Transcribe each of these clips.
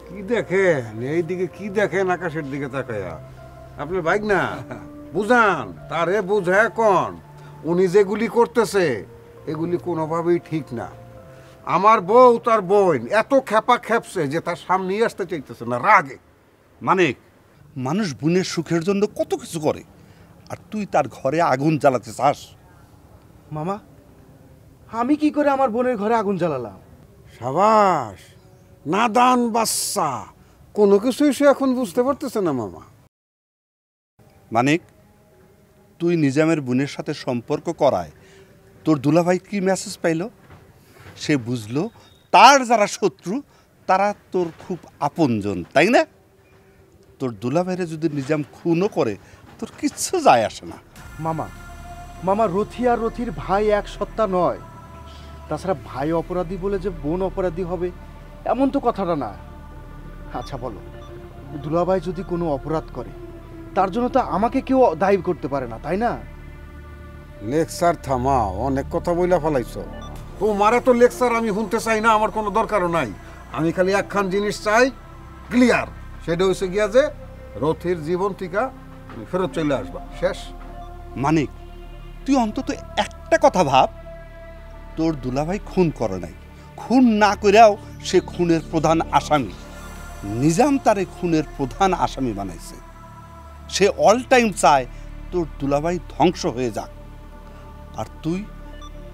কি দেখেন এইদিকে, কি দেখেন আকাশের দিকে তাকায়া? আপনার বাইক না বুঝান, তারে বুঝায় কোন উনি যেগুলি করতেছে এগুলি কোনোভাবেই ঠিক না। আমার বউ তার বোন এত খেপা খেপছে যে তার সামনেই আসতে চাইতেছে না রাগে। মানিক, মানুষ বোনের সুখের জন্য কত কিছু করে, আর তুই তার ঘরে আগুন জ্বালাতে চাস? মামা, আমি কি করে আমার বোনের ঘরে আগুন জ্বালালাম? সাবাস, নাদান বাচ্চা, কোনো কিছুই সে এখন বুঝতে পারতেছে না মামা। মানিক, তুই নিজামের বোনের সাথে সম্পর্ক করায় তোর দুলাভাই কি মেসেজ পাইল? সে বুঝলো তার যারা শত্রু তারা তোর খুব আপনজন, তাই না? তোর দুলাভাইরে যদি নিজাম খুনও করে তোর কিচ্ছু যায় আসে না। মামা, মামা, রথি আর রথির ভাই এক সত্তা নয়। তাছাড়া ভাই অপরাধী বলে যে বোন অপরাধী হবে এমন তো কথাটা না। আচ্ছা বলো, দুলাভাই যদি কোনো অপরাধ করে তার জন্য তো আমাকে কেউ দায়ী করতে পারে না, তাই না? লেকচার থামাও, অনেক কথা বইলা ফেলাইছ। তোমারে তো লেকচার আমি শুনতে চাই না, আমার কোনো দরকারও নাই। আমি খালি একখান জিনিস চাই ক্লিয়ার, সেটা হচ্ছে গিয়া যে রথির জীবন থেকে ফেরত চলে আসবা, শেষ। মানিক, তুই অন্তত একটা কথা ভাব, তোর দুলাভাই খুন করে নাই, খুন না করেও সে খুনের প্রধান আসামি। নিজাম তারে খুনের প্রধান আসামি বানাইছে। সে অল টাইম চায় তোর দুলাভাই ধ্বংস হয়ে যাক, আর তুই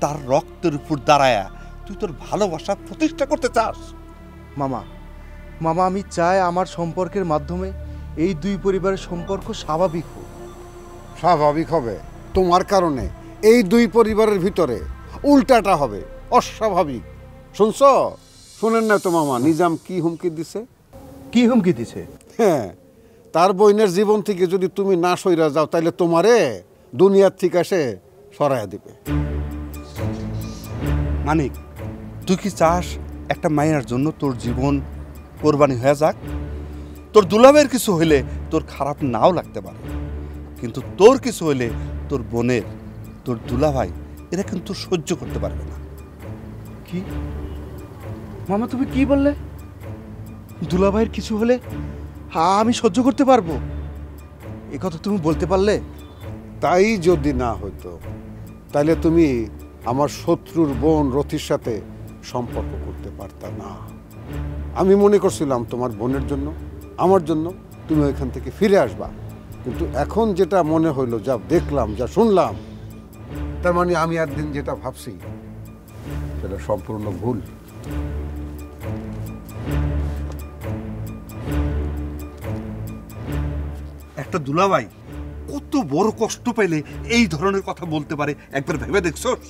তার রক্তের উপর দাঁড়ায়া তুই তোর ভালোবাসা প্রতিষ্ঠা করতে চাস। মামা, মামা, আমি চাই আমার সম্পর্কের মাধ্যমে এই দুই পরিবারের সম্পর্ক স্বাভাবিক হোক। স্বাভাবিক হবে তোমার কারণে, এই দুই পরিবারের ভিতরে উল্টাটা হবে, অস্বাভাবিক। শুনছ? শুনেন না তো মামা, নিজাম কি হুমকি দিছে? কি হুমকি দিছে? হ্যাঁ, তার বোনের জীবন থেকে যদি তুমি না সইরা যাও তাহলে তোমারে দুনিয়ার থেকে সে সরাইয়া দিবে। মানিক, তুই কি চাস একটা মায়ের জন্য তোর জীবন কোরবানি হয়ে যাক? তোর দুলাভাইয়ের কিছু হইলে তোর খারাপ নাও লাগতে পারে, কিন্তু তোর কিছু হইলে তোর বোনের, তোর দুলাভাই এরা কিন্তু সহ্য করতে পারবে না। কি মামা, তুমি কি বললে? দুলাভাইয়ের কিছু হলে আমি সহ্য করতে পারবো? এ কথা তুমি বলতে পারলে? তাই যদি না হইতো তাহলে তুমি আমার শত্রুর বোন রথির সাথে সম্পর্ক করতে পারতা না। আমি মনে করছিলাম তোমার বোনের জন্য, আমার জন্য তুমি ওইখান থেকে ফিরে আসবা, কিন্তু এখন যেটা মনে হইলো, যা দেখলাম, যা শুনলাম, তার মানে আমি একদিন যেটা ভাবছি সেটা সম্পূর্ণ ভুল। একটা দুলাভাই কত বড় কষ্ট পাইলে এই ধরনের কথা বলতে পারে একবার ভেবে দেখছস?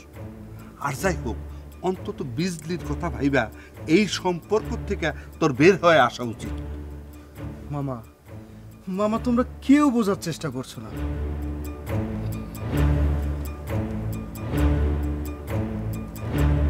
আর যাই হোক, অন্তত বিজলির কথা ভাইবা এই সম্পর্ক থেকে তোর বের হয়ে আসা উচিত। মামা, মামা, তোমরা কেউ বোঝার চেষ্টা করছো না।